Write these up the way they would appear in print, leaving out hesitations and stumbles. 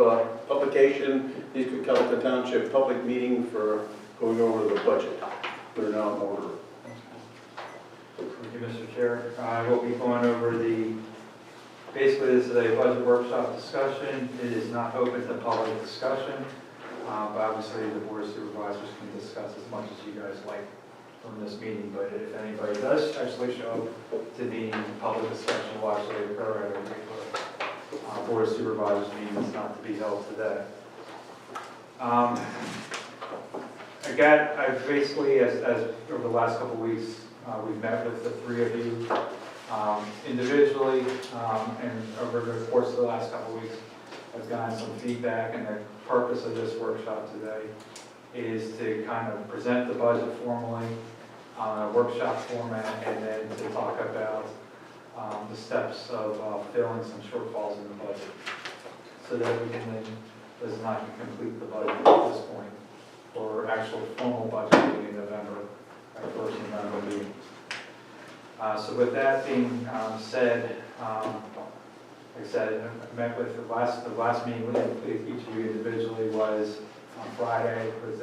of publication, the Cocalico Township public meeting for going over the budget. They're now in order. Thank you, Mr. Chair. I will be going over basically this is a budget workshop discussion. It is not open to public discussion, but obviously the Board of Supervisors can discuss as much as you guys like from this meeting. But if anybody does actually show up to the public discussion will actually occur at a regular Board of Supervisors meeting that's not to be held today. I've basically, as over the last couple of weeks, we've met with the three of you individually, and over the course of the last couple of weeks, I've gotten some feedback, and the purpose of this workshop today is to kind of present the budget formally on a workshop format, and then to talk about the steps of filling some shortfalls in the budget, so that we can then complete the budget at this point, or actual formal budget meeting in November, our first November meeting. So with that being said, like I said, I met with the last meeting with each of you individually was on Friday with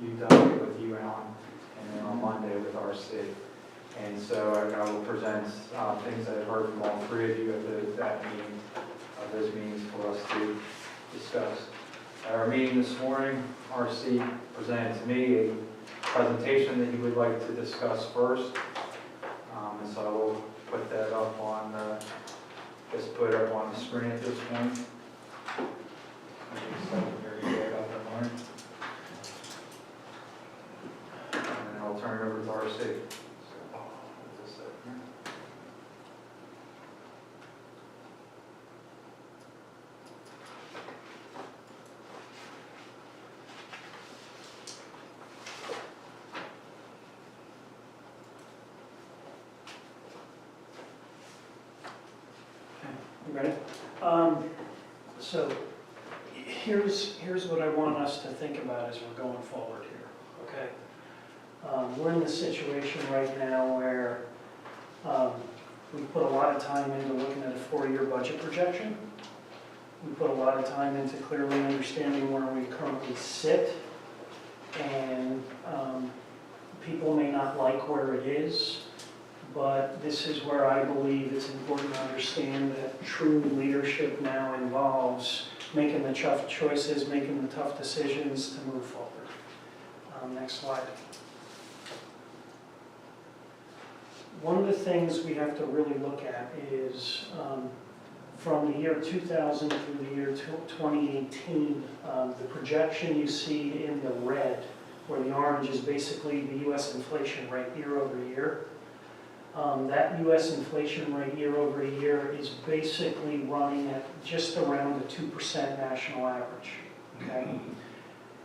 you, Doug, with you, Alan, and then on Monday with RC. And so I will present things that I've heard from all three of you at that meeting, those meetings for us to discuss. At our meeting this morning, RC presented to me a presentation that he would like to discuss first. And so I will put that up on, just put it up on the screen at this point. And then I'll turn it over to RC. Ready? So here's what I want us to think about as we're going forward here, okay? We're in this situation right now where we put a lot of time into looking at a 4-year budget projection. We put a lot of time into clearly understanding where we currently sit, and people may not like where it is. But this is where I believe it's important to understand that true leadership now involves making the tough choices, making the tough decisions to move forward. Next slide. One of the things we have to really look at is from the year 2000 through the year 2018, the projection you see in the red, where the orange is basically the U.S. inflation rate year over year. That U.S. inflation rate year over year is basically running at just around the 2% national average, okay?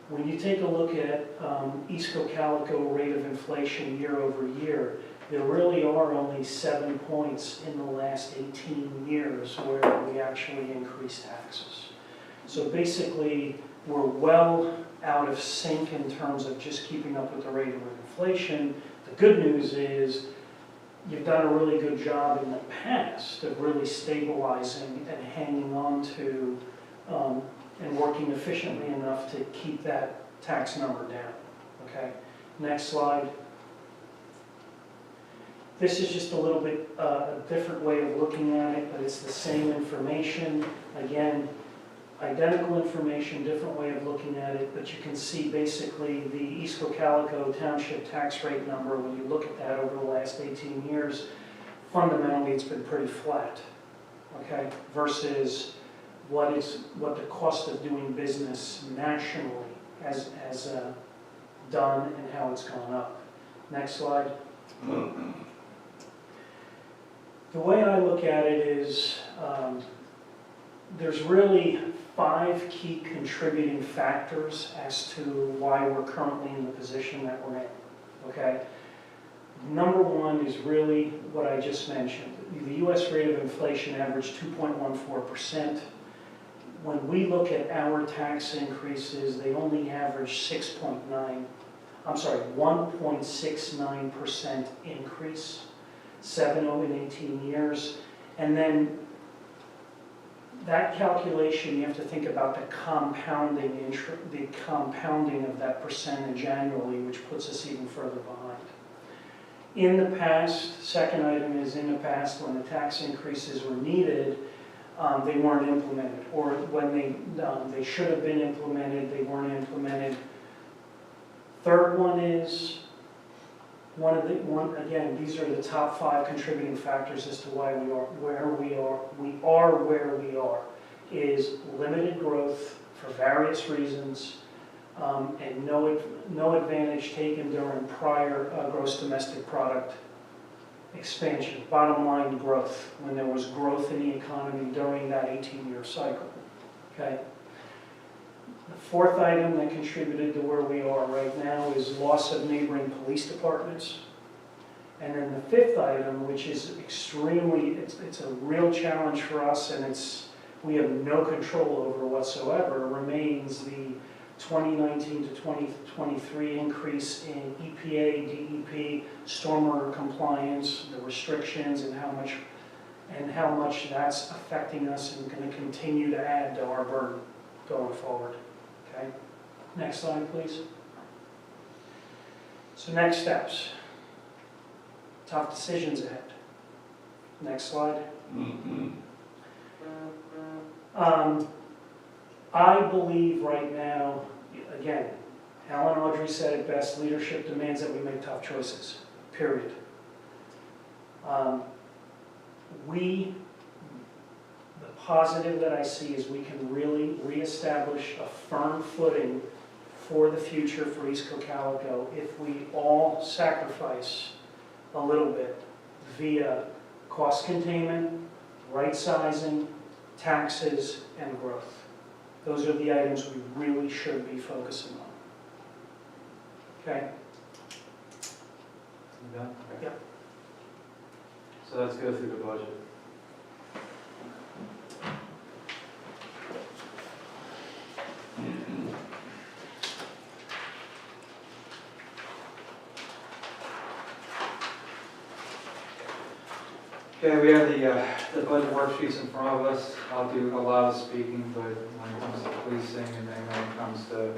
When you take a look at East Cocalico rate of inflation year over year, there really are only 7 points in the last 18 years where we actually increase taxes. So basically, we're well out of sync in terms of just keeping up with the rate of inflation. The good news is, you've done a really good job in the past of really stabilizing and hanging on to and working efficiently enough to keep that tax number down. Okay, next slide. This is just a little bit a different way of looking at it, but it's the same information. Again, identical information, different way of looking at it, but you can see basically the East Cocalico Township tax rate number. When you look at that over the last 18 years, fundamentally it's been pretty flat, okay, versus what the cost of doing business nationally has done and how it's gone up. Next slide. The way I look at it is there's really 5 key contributing factors as to why we're currently in the position that we're in, okay? Number 1 is really what I just mentioned. The U.S. rate of inflation averaged 2.14%. When we look at our tax increases, they only average 1.69% increase, 7 in 18 years. And then that calculation, you have to think about the compounding of that percentage annually, which puts us even further behind. In the past, second item is in the past, when the tax increases were needed, they weren't implemented, or when they should have been implemented, they weren't implemented. Third one is, again, these are the top 5 contributing factors as to why we are where we are, is limited growth for various reasons, and no advantage taken during prior gross domestic product expansion, bottom line growth, when there was growth in the economy during that 18-year cycle, okay? The fourth item that contributed to where we are right now is loss of neighboring police departments. And then the fifth item, which is extremely, it's a real challenge for us, and we have no control over whatsoever, remains the 2019 to 2023 increase in EPA, DEP, stormwater compliance, the restrictions, and how much that's affecting us and going to continue to add to our burden going forward. Okay, next slide, please. So next steps. Tough decisions ahead. Next slide. I believe right now, again, Alan Audrey said it best, leadership demands that we make tough choices, period. The positive that I see is we can really reestablish a firm footing for the future for East Cocalico if we all sacrifice a little bit via cost containment, right sizing, taxes, and growth. Those are the items we really should be focusing on. Okay? You done? Okay. Yep. So let's go through the budget. Okay, we have the budget worksheets in front of us. I'll do a lot of speaking, but when it comes to policing and then when it comes to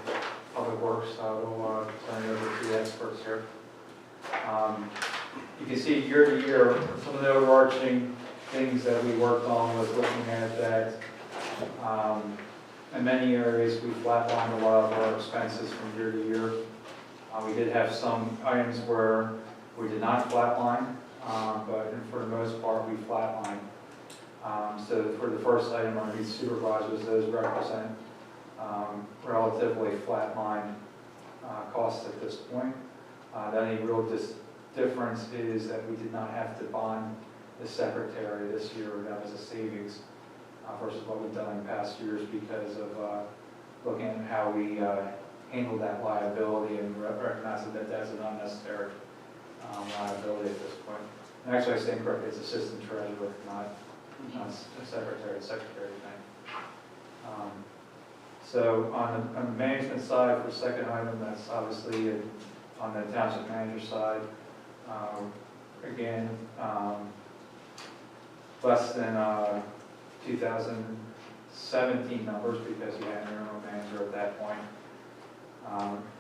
public works, I will turn it over to the experts here. You can see year to year, some of the overarching things that we worked on was looking at that. In many areas, we flatlined a lot of our expenses from year to year. We did have some items where we did not flatline. But for the most part, we flatline. So for the first item on these supervisors, those represent relatively flatline costs at this point. The only real difference is that we did not have to bond the secretary this year. That was a savings versus what we've done in past years because of looking at how we handle that liability and recognizing that that's an unnecessary liability at this point. And actually, I stand corrected, it's assistant treasurer, not secretary, thing. So on the management side, for the second item, that's obviously on the township manager side. Again, less than 2017 numbers because you had your own manager at that point.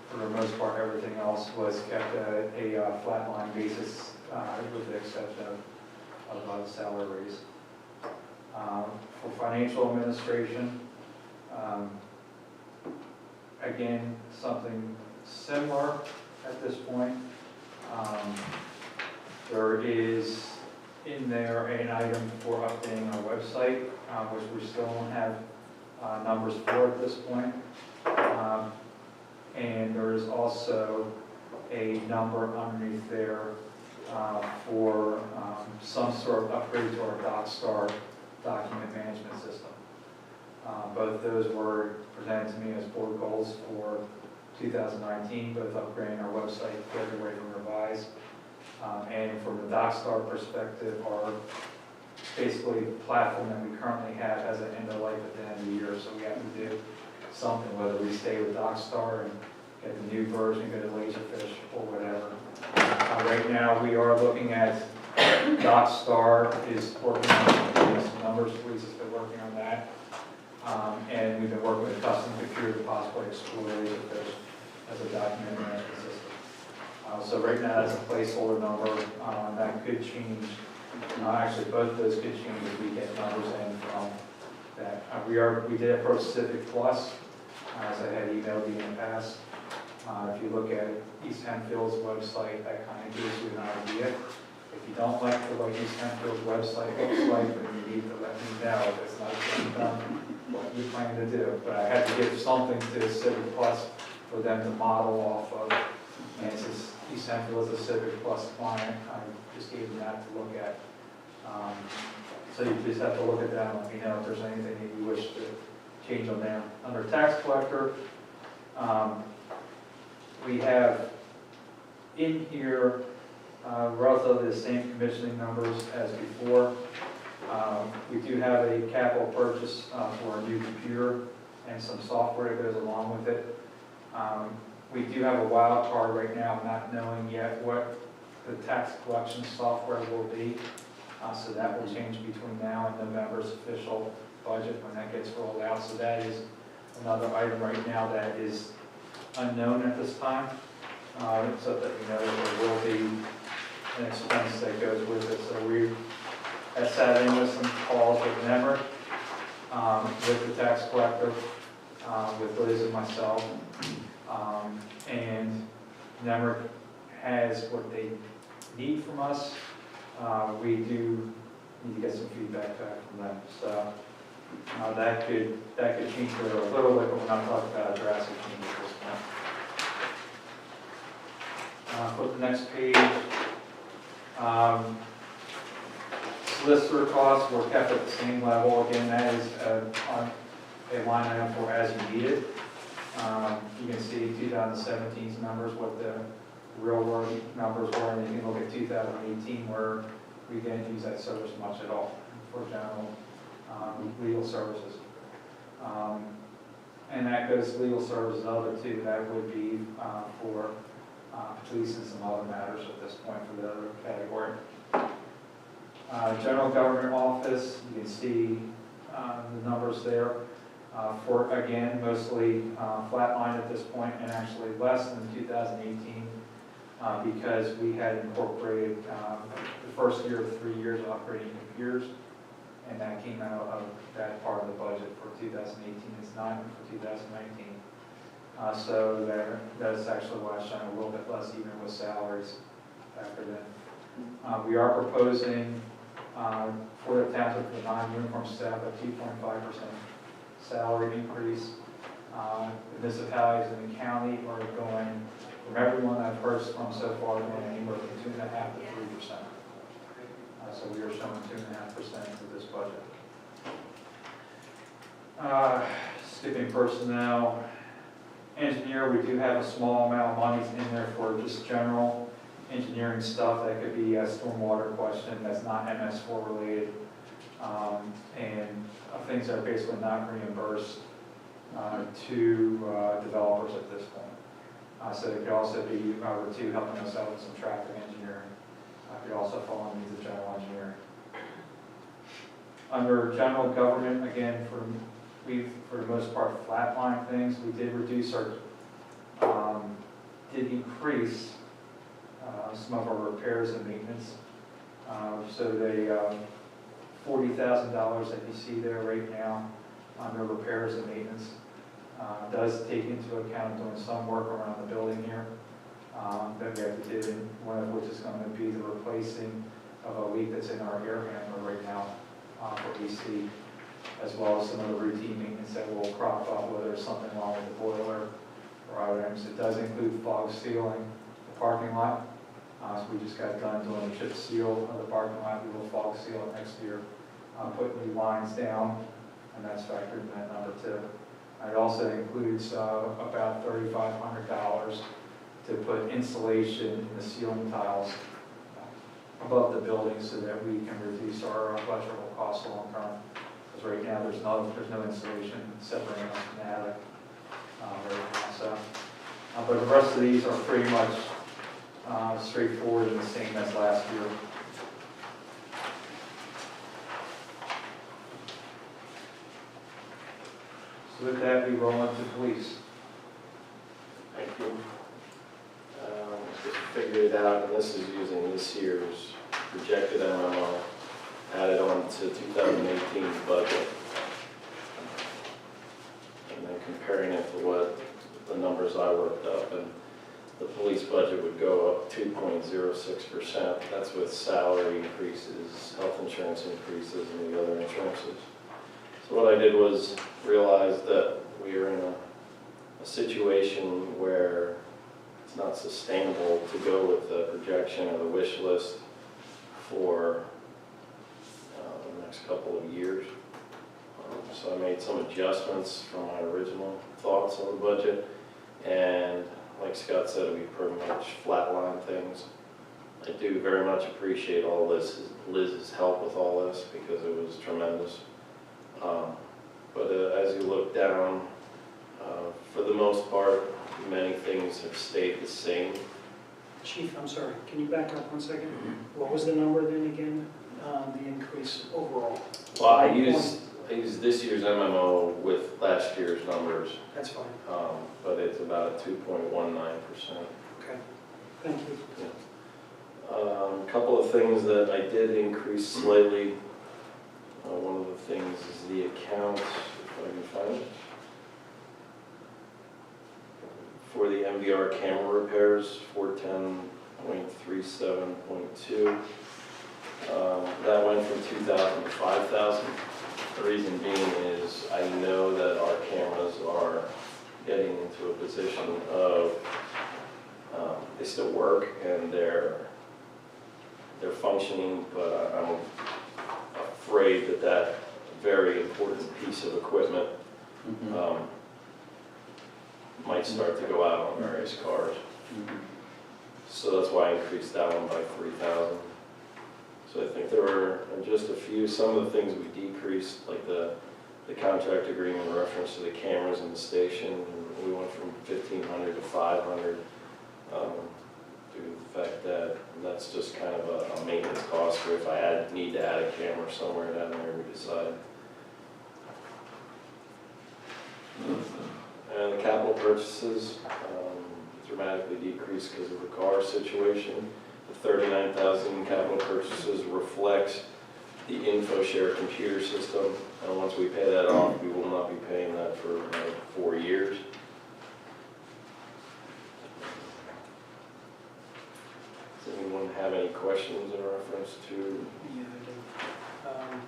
For the most part, everything else was kept at a flatline basis, with the exception of salary raise. For financial administration, again, something similar at this point. There is in there an item for updating our website, which we still don't have numbers for at this point. And there is also a number underneath there for some sort of upgrade to our DocStar document management system. Both those were presented to me as board goals for 2019, both upgrading our website, getting away from revise. And from the DocStar perspective, our basically platform that we currently have has an end of life at the end of the year, so we have to do something, whether we stay with DocStar and get the new version, go to Laserfish or whatever. Right now, we are looking at DocStar is working on some numbers. Lisa's been working on that. And we've been working with a custom computer to possibly explore it as a document management system. So right now, that's a placeholder number, that could change. Actually, both of those could change if we get numbers in from that. We did approach Civic Plus, as I had emailed you in the past. If you look at East Hempfield's website, that kind of gives you an idea. If you don't like the way East Hempfield's website looks like, then you need to let me know if it's not getting done what you plan to do. But I had to give something to Civic Plus for them to model off of. And since East Hempfield is a Civic Plus client, I just gave them that to look at. So you just have to look at that and let me know if there's anything that you wish to change on there. Under tax collector, we have in here relatively the same commissioning numbers as before. We do have a capital purchase for a new computer and some software that goes along with it. We do have a wild card right now, not knowing yet what the tax collection software will be. So that will change between now and November's official budget when that gets rolled out. So that is another item right now that is unknown at this time. So that we know that there will be an expense that goes with it. So we have sat in with some calls with Nemrick, with the tax collector, with Liz and myself. And Nemrick has what they need from us. We do need to get some feedback back from them. So that could change it a little bit, but we're not talking about a drastic change at this point. Flip the next page. Solicitor costs were kept at the same level. Again, that is on a line item for as you need it. You can see 2017's numbers, what the real world numbers were, and you can look at 2018 where we didn't use that service much at all for general legal services. And that goes legal services other too. That would be for police and some other matters at this point for the other category. General government office, you can see the numbers there. For, again, mostly flatline at this point, and actually less than 2018 because we had incorporated the first year of 3 years operating computers, and that came out of that part of the budget for 2018. It's not for 2019. So that's actually why it's showing a little bit less even with salaries factored in. We are proposing for the township for the non-uniform staff a 2.5% salary increase. Municipalities in the county are going, from everyone I've heard from so far, going anywhere from 2.5% to 3%. So we are showing 2.5% for this budget. Skipping personnel. Engineer, we do have a small amount of money in there for just general engineering stuff. That could be a stormwater question that's not MS4 related. And things that are basically not reimbursed to developers at this point. So it could also be R2 helping us out with some traffic engineering. It could also fall into the general engineering. Under general government, again, we've for the most part flatline things. We did reduce our, did increase some of our repairs and maintenance. So they $40,000 that you see there right now under repairs and maintenance does take into account doing some work around the building here that we have to do, one of which is going to be the replacing of a leak that's in our air handler right now for EC, as well as some of the routine maintenance that will crop up, whether there's something wrong with the boiler or other items. It does include fog sealing the parking lot. So we just got done doing a chip seal of the parking lot. We will fog seal it next year, put new lines down, and that's factored in that number too. It also includes about $3,500 to put insulation in the ceiling tiles above the building so that we can reduce our electrical costs long term. Because right now there's no insulation separating us from the attic right now. So, but the rest of these are pretty much straightforward and the same as last year. With that, we roll into police. Thank you. Just figured it out, and this is using this year's projected MMO added on to 2018 budget. And then comparing it to what the numbers I worked up, and the police budget would go up 2.06%. That's with salary increases, health insurance increases, and the other insurances. So what I did was realize that we are in a situation where it's not sustainable to go with the projection or the wish list for the next couple of years. So I made some adjustments from my original thoughts on the budget, and like Scott said, we pretty much flatline things. I do very much appreciate all Liz's help with all this, because it was tremendous. But as you look down, for the most part, many things have stayed the same. Chief, I'm sorry, can you back up 1 second? What was the number then again, the increase overall? Well, I used this year's MMO with last year's numbers, That's fine, but it's about a 2.19%. okay, thank you. A couple of things that I did increase slightly. One of the things is the account, if I can find it, for the MVR camera repairs, 410.37.2. That went from 2,000 to 5,000. The reason being is I know that our cameras are getting into a position of they still work and they're functioning, but I'm afraid that that very important piece of equipment might start to go out on various cars. So that's why I increased that one by 3,000. So I think there were just a few, some of the things we decreased, like the contract agreement in reference to the cameras in the station. We went from 1,500 to 500 due to the fact that that's just kind of a maintenance cost, or if I need to add a camera somewhere down there, we decide. And the capital purchases dramatically decreased because of the car situation. The 39,000 capital purchases reflects the InfoShare computer system, and once we pay that off, we will not be paying that for 4 years. Does anyone have any questions in reference to? Yeah, I do.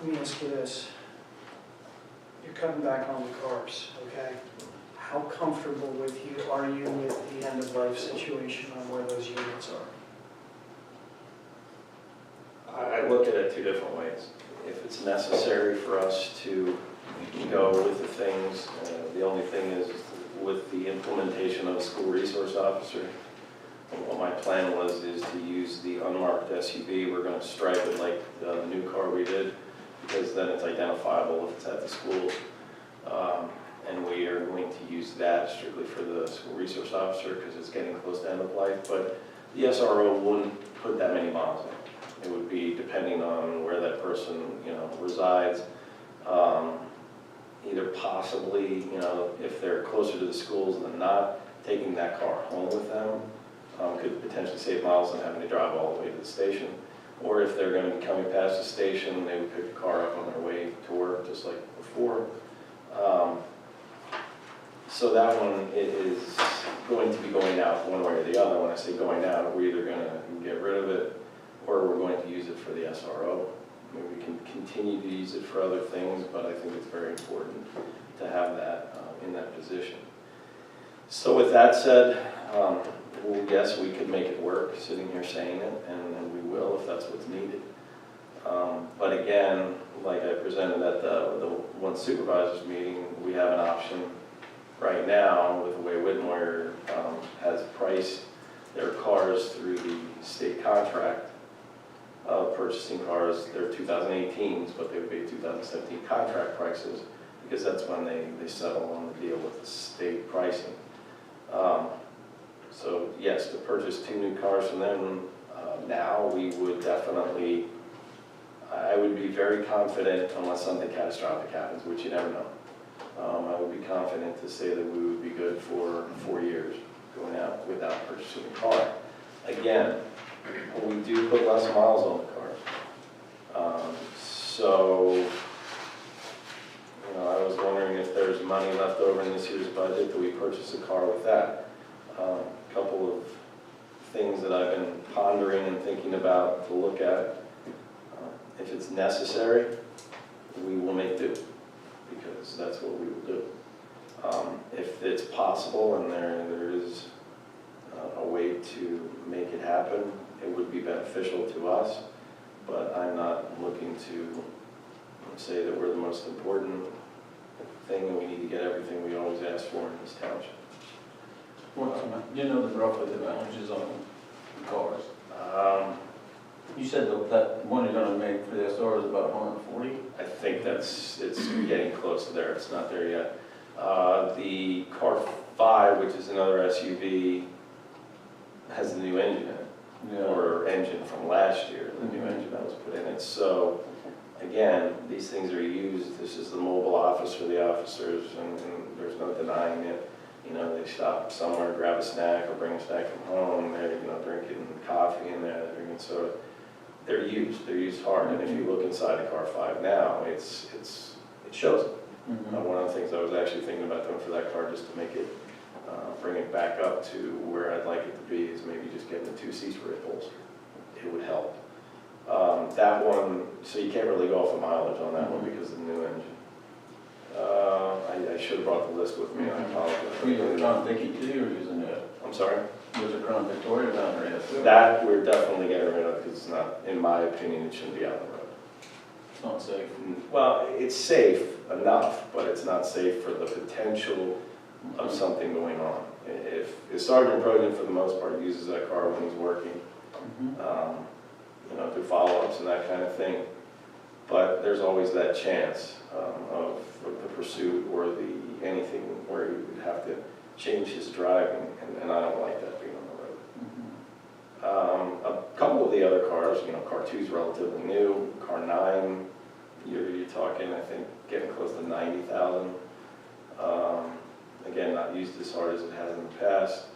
Let me ask you this. You're cutting back on the cars, okay? How comfortable are you with the end-of-life situation on where those units are? I look at it two different ways. If it's necessary for us to go with the things, the only thing is with the implementation of a school resource officer, what my plan is to use the unmarked SUV. We're going to stripe it like the new car we did, because then it's identifiable if it's at the schools. And we are going to use that strictly for the school resource officer because it's getting close to end of life. But the SRO wouldn't put that many miles in. It would be depending on where that person, resides. Either possibly, if they're closer to the schools than not, taking that car home with them could potentially save miles than having to drive all the way to the station. Or if they're going to be coming past the station, they would pick the car up on their way to work, just like before. So that one is going to be going out one way or the other. When I say going out, we're either going to get rid of it or we're going to use it for the SRO. I mean, we can continue to use it for other things, but I think it's very important to have that in that position. So with that said, well, yes, we could make it work, sitting here saying it, and we will if that's what's needed. But again, like I presented at the one supervisors meeting, we have an option right now with the way Whitmore has priced their cars through the state contract of purchasing cars. They're 2018s, but they would be 2017 contract prices because that's when they settle on the deal with the state pricing. So yes, to purchase 2 new cars from them now, we would definitely I would be very confident, unless something catastrophic happens, which you never know. I would be confident to say that we would be good for 4 years going out without purchasing a car. Again, we do put less miles on the cars. So, I was wondering if there's money left over in this year's budget that we purchase a car with that. A couple of things that I've been pondering and thinking about to look at. If it's necessary, we will make do, because that's what we will do. If it's possible and there is a way to make it happen, it would be beneficial to us, but I'm not looking to say that we're the most important thing and we need to get everything we always ask for in this township. You know roughly the mileages on the cars. You said that one you're gonna make for the SR is about 140? I think it's getting close to there, it's not there yet. The car 5, which is another SUV, has the new engine in it, or engine from last year, the new engine that was put in it. So, again, these things are used, this is the mobile office for the officers, and there's no denying it. They stop somewhere, grab a snack, or bring a snack from home, they're, drinking coffee in there, they're drinking soda. They're used hard, and if you look inside a car 5 now, it shows it. One of the things I was actually thinking about doing for that car, just to make it, bring it back up to where I'd like it to be, is maybe just getting the 2 seats for it bolstered. It would help. That one, so you can't really go off the mileage on that one because of the new engine. I should have brought the list with me, I apologize. Were you a Crown Vicky too, or using it? I'm sorry? Was a Crown Victoria down there? That we're definitely getting rid of, because it's not, in my opinion, it shouldn't be out on the road. It's not safe. Well, it's safe enough, but it's not safe for the potential of something going on. If Sergeant Proden, for the most part, uses that car when he's working, do follow-ups and that kind of thing. But there's always that chance of the pursuit or anything where he would have to change his driving, and I don't like that being on the road. A couple of the other cars, car 2 is relatively new, car 9, you're talking, I think, getting close to 90,000. Again, not used as hard as it has in the past.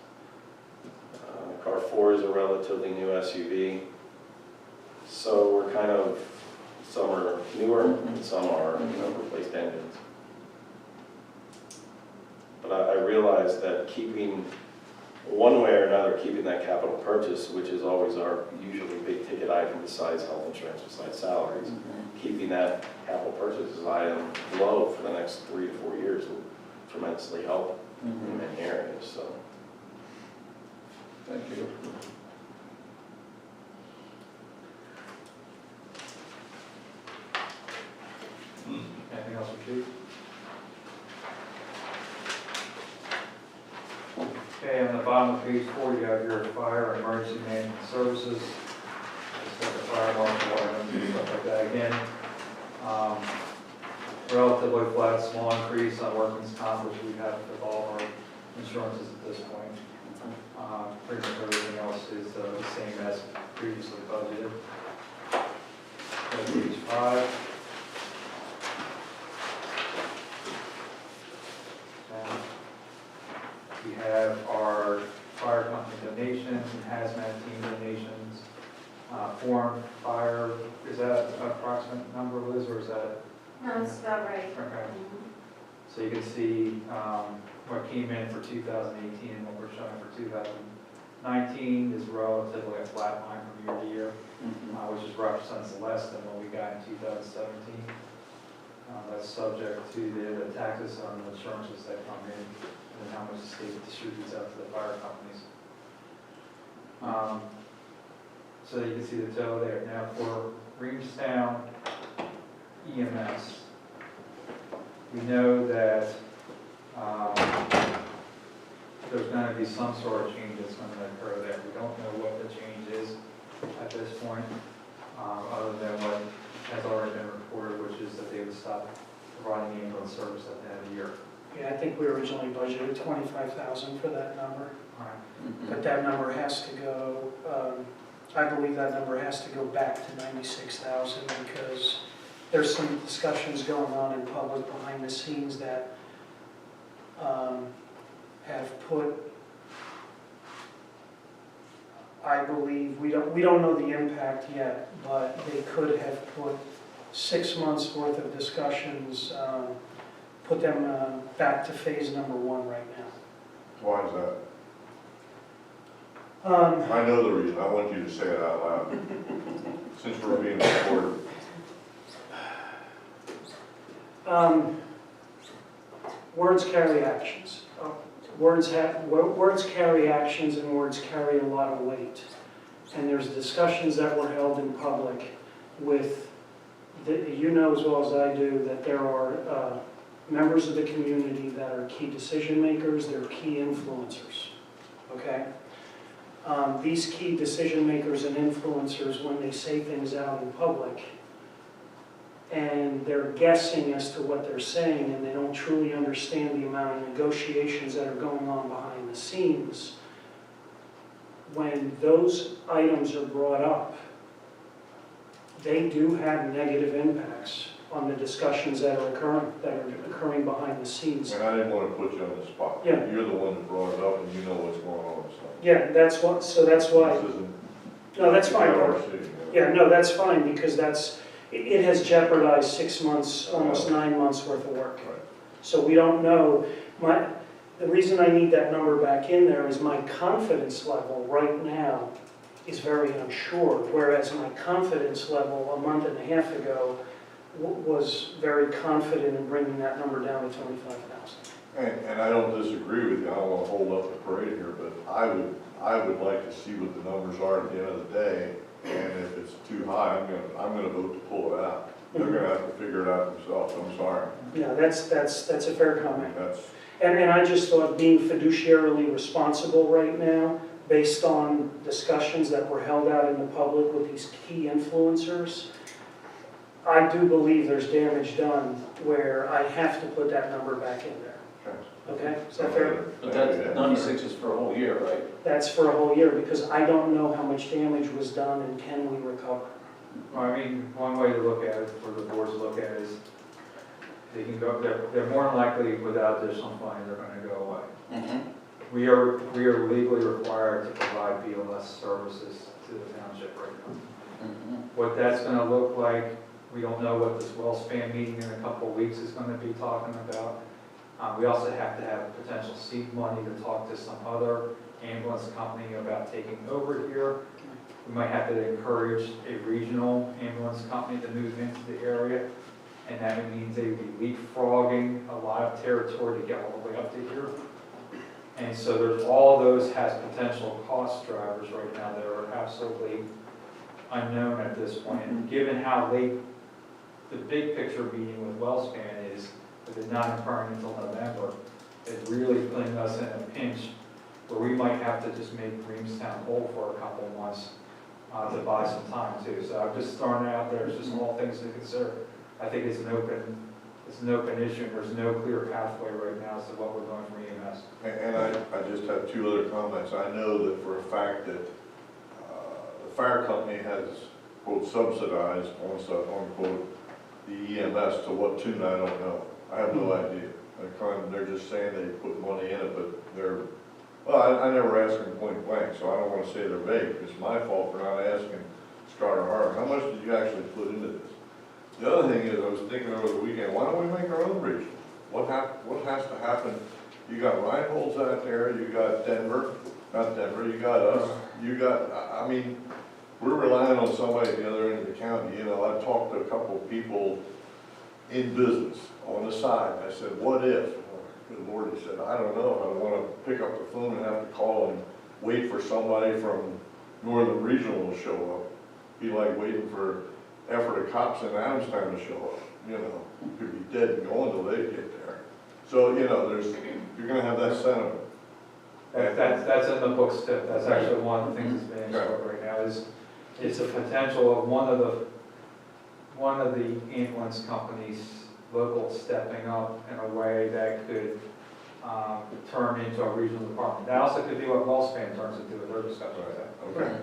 Car 4 is a relatively new SUV. So we're kind of, some are newer and some are, replaced engines. But I realize that keeping, one way or another, keeping that capital purchase, which is always our usually big ticket item besides health insurance, besides salaries, keeping that capital purchases item low for the next 3 to 4 years will tremendously help in many areas. So, Thank you. Anything else for Chief? Okay, on the bottom of page 4, you have your fire and emergency management services. Just like the fire marshal and stuff like that again. Relatively flat, small increase on workman's comp, which we have with all of our insurances at this point. Pretty much everything else is the same as previously budgeted. Page 5. We have our fire company donations and hazmat team donations. Foreign fire, is that an approximate number, Liz, or is that? No, it's about right. Okay. So you can see what came in for 2018 and what we're showing for 2019 is relatively a flat line from year to year, which is represents less than what we got in 2017. That's subject to the taxes on the insurances that come in and how much the state distributes out to the fire companies. So you can see the total there. Now for Reamstown EMS, we know that there's going to be some sort of change that's going to occur there. We don't know what the change is at this point, other than what has already been reported, which is that they would stop providing ambulance service at the end of the year. Yeah, I think we originally budgeted 25,000 for that number, All right. but that number has to go I believe that number has to go back to 96,000 because there's some discussions going on in public behind the scenes that have put, I believe, we don't know the impact yet, but they could have put 6 months worth of discussions, put them back to phase number 1 right now. Why is that? I know the reason, I want you to say it out loud, since we're being recorded. Words carry actions. Words carry actions, and words carry a lot of weight. And there's discussions that were held in public with, you know as well as I do, that there are members of the community that are key decision makers, they're key influencers, okay? These key decision makers and influencers, when they say things out in public, and they're guessing as to what they're saying, and they don't truly understand the amount of negotiations that are going on behind the scenes, when those items are brought up, they do have negative impacts on the discussions that are occurring behind the scenes. And I didn't want to put you on the spot. Yeah. You're the one that brought it up, and you know what's going on, so. Yeah, that's what, so that's why, This isn't. no, that's fine, Mark. RC, you know. Yeah, no, that's fine, because it has jeopardized 6 months, almost 9 months worth of work. Right. So we don't know, the reason I need that number back in there is my confidence level right now is very unsure, whereas my confidence level a month and a half ago was very confident in bringing that number down to 25,000. And I don't disagree with you, I don't want to hold up the parade here, but I would like to see what the numbers are at the end of the day, and if it's too high, I'm gonna vote to pull it out. They're gonna have to figure it out themselves, I'm sorry. Yeah, that's a fair I comment. mean, that's, And I just thought being fiduciarily responsible right now, based on discussions that were held out in the public with these key influencers, I do believe there's damage done where I have to put that number back in there. Okay, is that fair? But that 96 is for a whole year, right? That's for a whole year, because I don't know how much damage was done and can we recover. Well, I mean, one way to look at it, or the boards look at it, is they can go, they're more than likely, without additional funding, they're gonna go away. We are legally required to provide BLS services to the township right now. What that's gonna look like, we don't know what this WellSpan meeting in a couple of weeks is gonna be talking about. We also have to have potential seed money to talk to some other ambulance company about taking over here. We might have to encourage a regional ambulance company to move into the area, and that means they would be leapfrogging a lot of territory to get all the way up to here. And so there's all those has potential cost drivers right now that are absolutely unknown at this point. And given how late the big picture meeting with WellSpan is, with it not occurring until November, is really putting us in a pinch where we might have to just make Reamstown whole for a couple of months to buy some time too. So I'm just throwing it out there, it's just all things to consider. I think it's an open issue, and there's no clear pathway right now as to what we're doing for EMS. and I just have two other comments. I know that for a fact that the fire company has, quote, subsidized, unquote, the EMS to what tune, I don't know. I have no idea. They're just saying they put money in it, but well, I never asked them point blank, so I don't want to say they're vague. It's my fault for not asking Scarter Harbor, how much did you actually put into this? The other thing is, I was thinking over the weekend, why don't we make our own region? What has to happen? You got Reinhold's out there, you got not Denver, you got us, I mean, we're relying on somebody at the other end of the county. You know, I talked to a couple of people in business on the side. I said, what if? Good Lord, he said, I don't know. I don't want to pick up the phone and have to call and wait for somebody from Northern Regional to show up. Be like waiting for Effort cops in Adamstown to show up. You know, you could be dead and gone till they get there. So, you know, you're going to have that sentiment. That's in the books too. That's actually one of the things that's being explored right now is it's a potential of one of the ambulance companies local stepping up in a way that could turn into a regional department. That also could be what WellSpan turns into with their discussions. Right. Okay.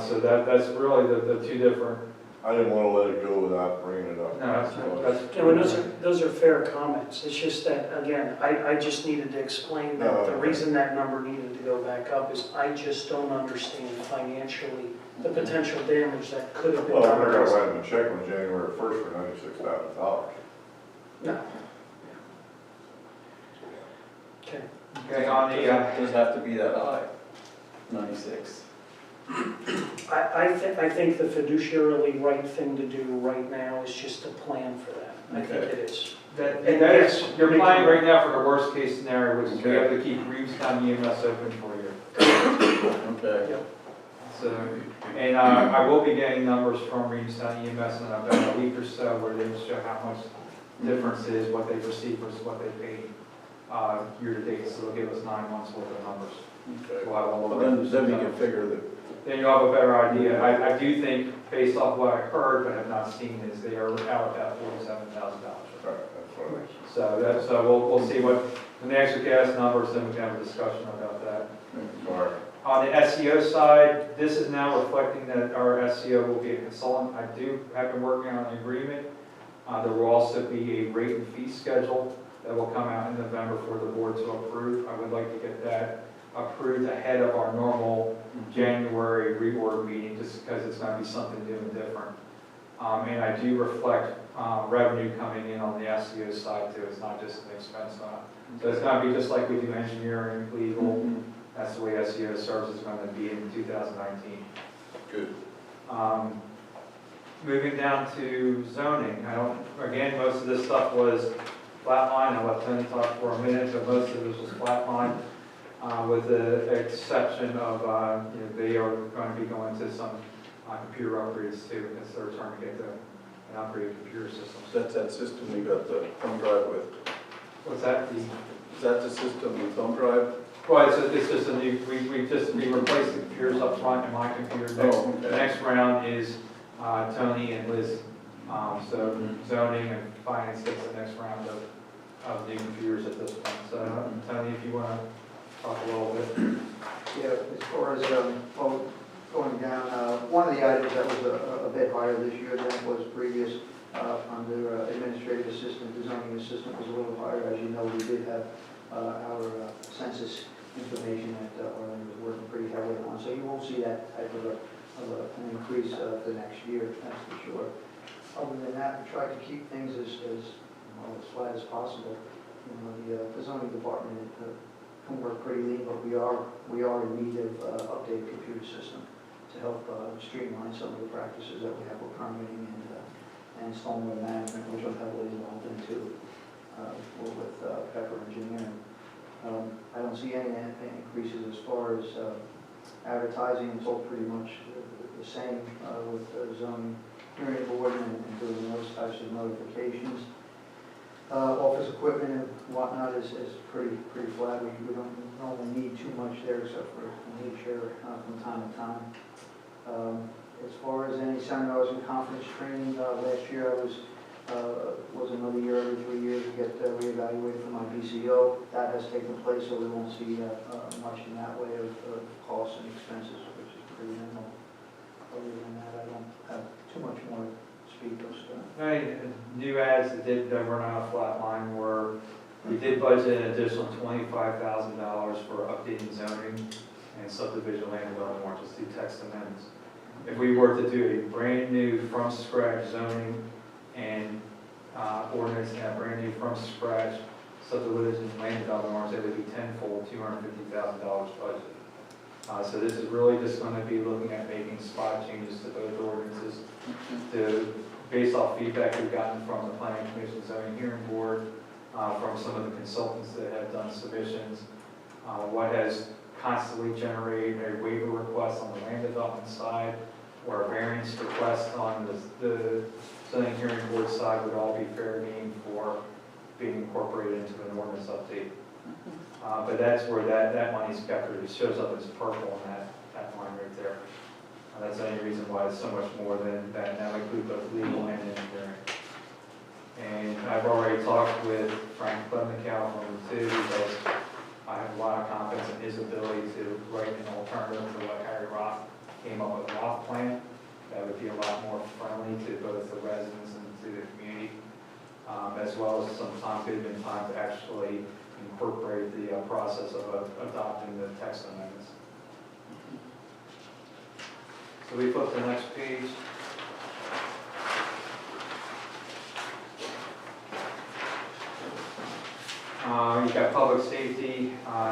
So that's really the two different, I didn't want to let it go without bringing it up. no, that's. Yeah, well, those are fair comments. It's just that, again, I just needed to explain that the reason that number needed to go back up is I just don't understand financially the potential damage that could have been Well, we're done. gonna write him a check on January 1st for $96,000. No. Okay. Okay, on the, Does it have to be that high? 96. I think the fiduciarily right thing to do right now is just to plan for that. I think it is. that And is, yes, you're make planning it- right now for the worst case scenario, which is we Okay. have to keep Reevestown EMS open for a year. Okay. So, and I will be getting numbers from Reevestown EMS in about a week or so where they will show how much difference is, what they've received versus what they paid year to date. So they'll give us 9 months worth of numbers. Okay. We'll have all the Well, then we records. can figure that, Then you'll have a better idea. I do think, based off what I heard but have not seen, is they are out about $47,000. All right, that's what I was. So we'll see what, when they actually get us numbers, then we can have a discussion about that. All right. On the SEO side, this is now reflecting that our SEO will be a consultant. I have been working on an agreement. There will also be a rate and fee schedule that will come out in November for the board to approve. I would like to get that approved ahead of our normal January reorg meeting, just because it's going to be something new and different. And I do reflect revenue coming in on the SEO side too. It's not just an expense. So it's going to be just like we do engineering, legal. That's the way SEO service is going to be in 2019. good. Moving down to zoning, again, most of this stuff was flatline. I'll let Tony talk for a minute, but most of this was flatline, with the exception of, they are going to be going to some computer upgrades too. It's their turn to get an upgraded computer system. That's that system we got the thumb drive with. What's that? Is that the system, the thumb drive? Well, it's just a new, we replaced the computers up front and my computer. Oh, The okay. next round is Tony and Liz. So zoning and finance gets the next round of new computers at this point. So Tony, if you want to talk a little bit. Yeah, as far as, going down, one of the items that was a bit higher this year than it was previous, under administrative assistant, the zoning assistant was a little higher. As you know, we did have our census information that Arlene was working pretty heavily on, so you won't see that type of an increase for next year, that's for sure. Other than that, we tried to keep things as flat as possible. You know, the zoning department can work pretty lean, but we are in need of updated computer system to help streamline some of the practices that we have with permitting and stormwater management, which I'm heavily involved into with Pepper Engineering. I don't see any increases as far as advertising. It's all pretty much the same with zoning hearing board and doing those types of notifications. Office equipment and whatnot is pretty flat. We don't normally need too much there except for nature from time to time. As far as any seminars and conference training, last year I was another year every 3 years to get reevaluated for my BCO. That has taken place, so we won't see much in that way of costs and expenses, which is pretty minimal. Other than that, I don't have too much more to speak of. Any new ads that were not a flat line were, we did budget an additional $25,000 for updating zoning and subdivision land development warrants, just do text amendments. If we were to do a brand new from scratch zoning and ordinance and a brand new from scratch subdivision land development warrants, it would be tenfold, $250,000 budget. So this is really just going to be looking at making spot changes to both ordinances based off feedback we've gotten from the Planning Commission Zoning Hearing Board, from some of the consultants that have done submissions, what has constantly generated a waiver request on the land development side, or a variance request on the Zoning Hearing Board side would all be fair game for being incorporated into an ordinance update. But that's where that money's captured. It shows up as purple in that line right there. That's the only reason why it's so much more than that. Now include both legal and engineering. And I've already talked with Frank Clemnicow from too, because I have a lot of confidence in his ability to write an alternative to what Harry Roth came up with a loft plan that would be a lot more friendly to both the residents and to the community, as well as sometimes there'd been time to actually incorporate the process of adopting the text amendments. So we flip to the next page. You've got public safety,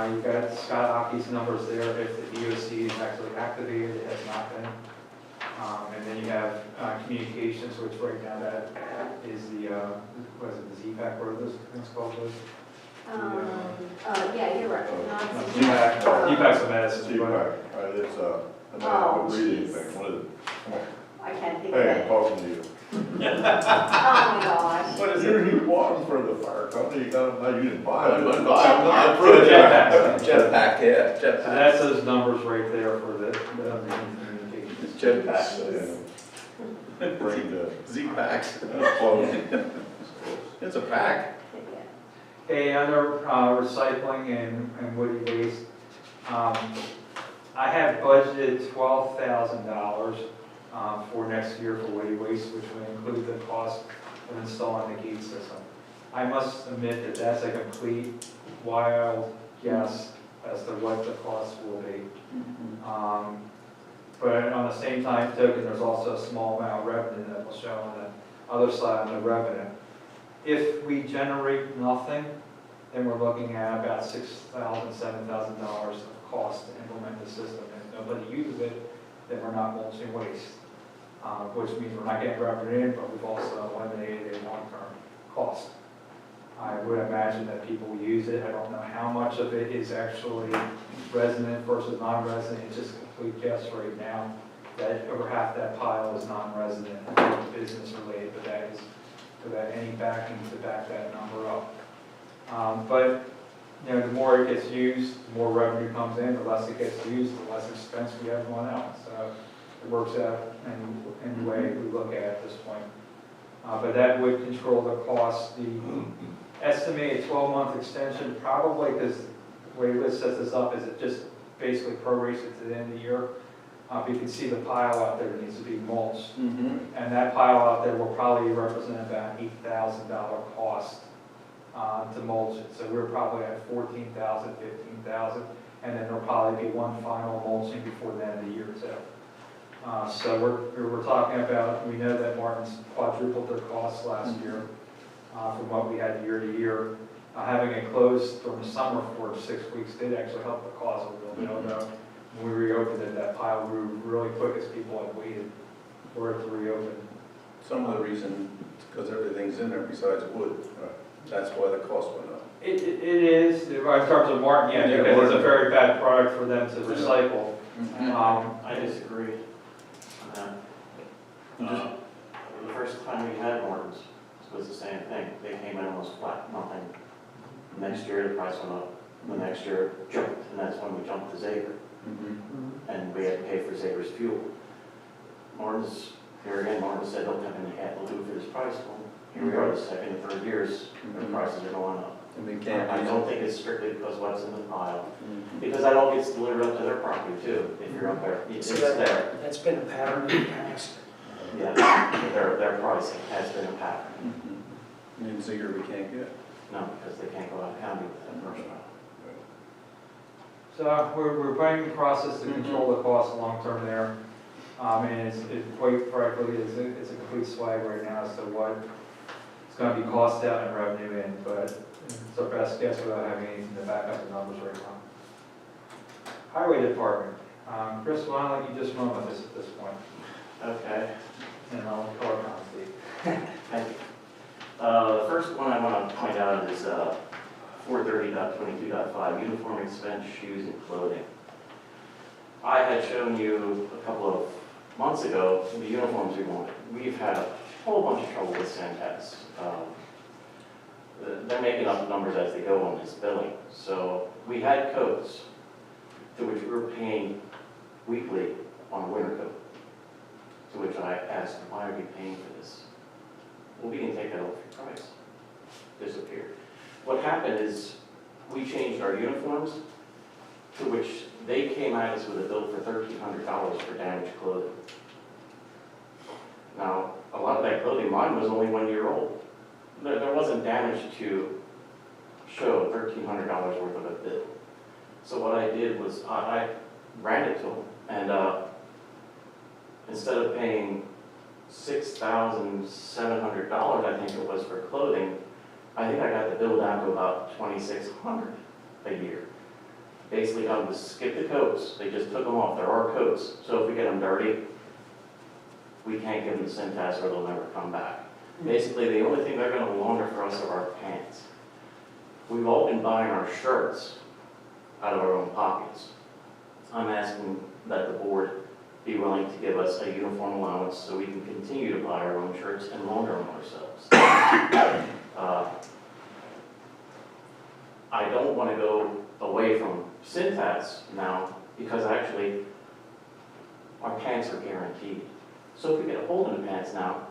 you've got Scott Aki's numbers there, if the EOC is actually activated, it has not been. And then you have communications, which right now that is the, what is it, the ZPAC, what are those things called, Liz? Yeah, you're right. ZPAC's a medicine, See, but right, it's a Oh, breathing jeez. thing, what is it? Come on. I can't think of Hey, I'm it. talking to you. Oh, my gosh. What is it? You bought them for the fire company, you got them, no, you didn't buy them. Jetpacks. Jetpack, yeah, So jetpack. that's those numbers right there for the communications. Jetpack. Brain dead. Z-packs. That's close. It's a pack. Okay, under recycling and woody waste, I have budgeted $12,000 for next year for woody waste, which would include the cost of installing the gate system. I must admit that that's a complete wild guess as to what the cost will be. But on the same time token, there's also a small amount of revenue that will show on the other side of the revenue. If we generate nothing, then we're looking at about $6,000, $7,000 of cost to implement the system. If nobody uses it, then we're not mulching waste, which means we're not getting revenue in, but we've also eliminated a long-term cost. I would imagine that people will use it. I don't know how much of it is actually resident versus non-resident. It's just a complete guess right now that over half that pile is non-resident and business related, but that is without any backing to back that number up. But you know, the more it gets used, the more revenue comes in. The less it gets used, the less expense we have going out. So it works out in the way we look at this point. But that would control the cost. The estimated 12-month extension, probably because the way Liz sets this up is it just basically prorates it to the end of the year. You can see the pile out there that needs to be mulched. And that pile out there will probably represent about $8,000 cost to mulch it. So we're probably at $14,000, $15,000, and then there'll probably be one final mulching before the end of the year too. So we're talking about, we know that Martin's quadrupled their costs last year from what we had year to year. Having it closed during the summer for 6 weeks did actually help the cause a little bit. When we reopened it, that pile grew really quick as people had waited for it to reopen. Some of the reason, because everything's in there besides wood. That's why the cost went up. It is, in terms of Martin, yeah, Yeah, because it's a Martin. very bad product for them to recycle. I disagree on that. The first time we had Morton's was the same thing. They came in almost flat, nothing. Next year, the price went up. The next year it jumped, and that's when we jumped to Zager. And we had to pay for Zager's fuel. Morton's, here again, Morton said, don't have any hat, we'll do it for this price. Well, here we are, the second and third years, the prices are going up. And we can't I use don't it. think it's strictly because what's in the pile, because that all gets delivered up to their property too, if you're up there. It's there. That's been a pattern in the past. Yeah, their pricing has been a pattern. In Ziegler, we can't get. No, because they can't go out of county with that person. So we're putting the process to control the cost long-term there. And it's quite frankly, it's a complete swag right now as to what it's going to be cost out and revenue in, but it's our best guess without having anything to back up the numbers right now. Highway Department. Chris, why don't you just run with this at this point? Okay, And I'll call it on Steve. thank you. The first one I want to point out is 430.22.5, uniform expense, shoes, and clothing. I had shown you a couple of months ago the uniforms we wanted. We've had a whole bunch of trouble with Centex. They're making up numbers as they go on this billing. So we had coats to which we were paying weekly on a winter coat, to which I asked, why are we paying for this? Well, we didn't take that off your price. Disappeared. What happened is we changed our uniforms, to which they came at us with a bill for $1,300 for damaged clothing. Now, a lot of that clothing, mine was only 1 year old. There wasn't damage to show $1,300 worth of a bill. So what I did was I ran it to them, and instead of paying $6,700, I think it was, for clothing, I think I got the bill down to about $2,600 a year. Basically, I would skip the coats. They just took them off. There are coats. So if we get them dirty, we can't give them the Syntax or they'll never come back. Basically, the only thing they're going to launder for us are our pants. We've all been buying our shirts out of our own pockets. I'm asking that the board be willing to give us a uniform allowance so we can continue to buy our own shirts and launder them ourselves. I don't want to go away from Syntax now because actually our pants are guaranteed. So if we get a hole in the pants now,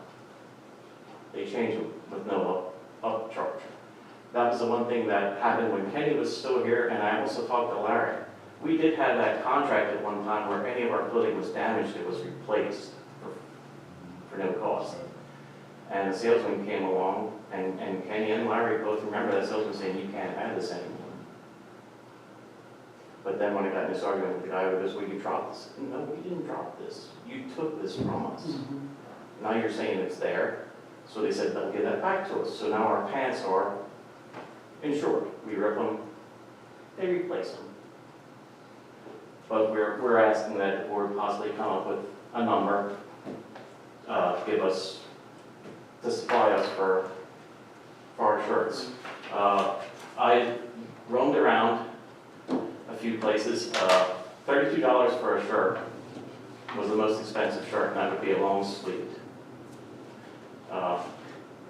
they change them with no upcharge. That was the one thing that happened when Kenny was still here, and I also talked to Larry. We did have that contract at one time where any of our clothing was damaged, it was replaced for no cost. And the salesman came along, and Kenny and Larry both remember that salesman saying, you can't have this anymore. But then when I got in this argument with the guy who goes, well, you dropped this. No, we didn't drop this. You took this from us. Now you're saying it's there. So they said, they'll give that back to us. So now our pants are insured. We rip them, they replace them. But we're asking that the board possibly come up with a number, give us, to supply us for our shirts. I roamed around a few places. $32 for a shirt was the most expensive shirt, and that would be a long sleeved.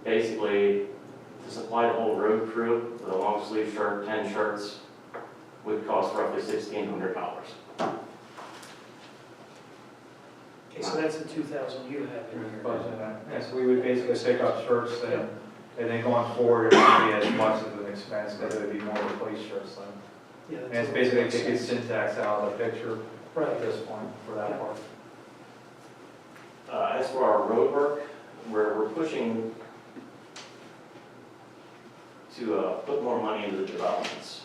Basically, to supply the whole road crew with a long sleeve shirt, 10 shirts, would cost roughly $1,600. Okay, so that's the 2,000 you have in here. Yes, we would basically pick up shirts and then going forward, it wouldn't be as much of an expense, but it would be more replace shirts then. Yeah, And that's it's what basically makes taking sense. Syntax out of the picture Right. at this point for that part. As for our road work, we're pushing to put more money into the developments.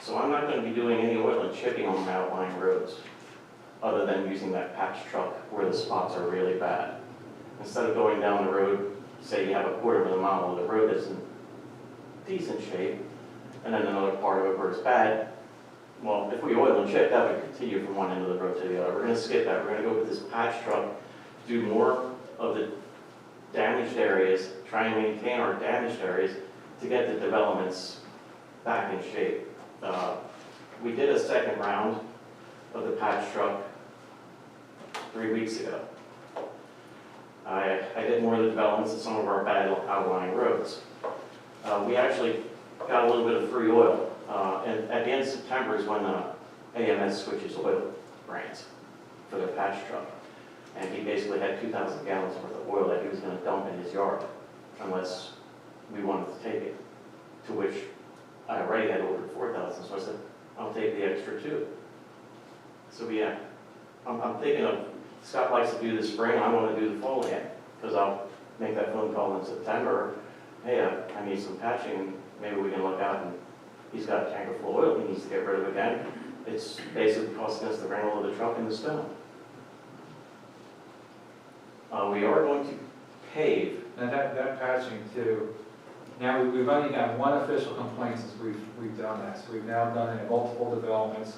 So I'm not going to be doing any oil and chipping on my outlying roads, other than using that patch truck where the spots are really bad. Instead of going down the road, say you have a quarter of a mile where the road is in decent shape, and then another part of it where it's bad, well, if we oil and chip, that would continue from one end of the road to the other. We're going to skip that. We're going to go with this patch truck, do more of the damaged areas, try and maintain our damaged areas to get the developments back in shape. We did a second round of the patch truck 3 weeks ago. I did more of the developments of some of our bad outlying roads. We actually got a little bit of free oil. And at the end of September is when AMS switches oil brands for their patch truck. And he basically had 2,000 gallons worth of oil that he was going to dump in his yard unless we wanted to take it. To which I already had ordered 4,000, so I said, I'll take the extra too. So yeah, I'm thinking of, Scott likes to do the spring, I want to do the fall again, because I'll make that phone call in September, hey, I need some patching, and maybe we can look out, and he's got a tanker full of oil he needs to get rid of again. It's basically costing us the rental of the truck and the stone. We are going to pave. And that patching too, now we've only got one official complaint since we've done that. So we've now done it in multiple developments.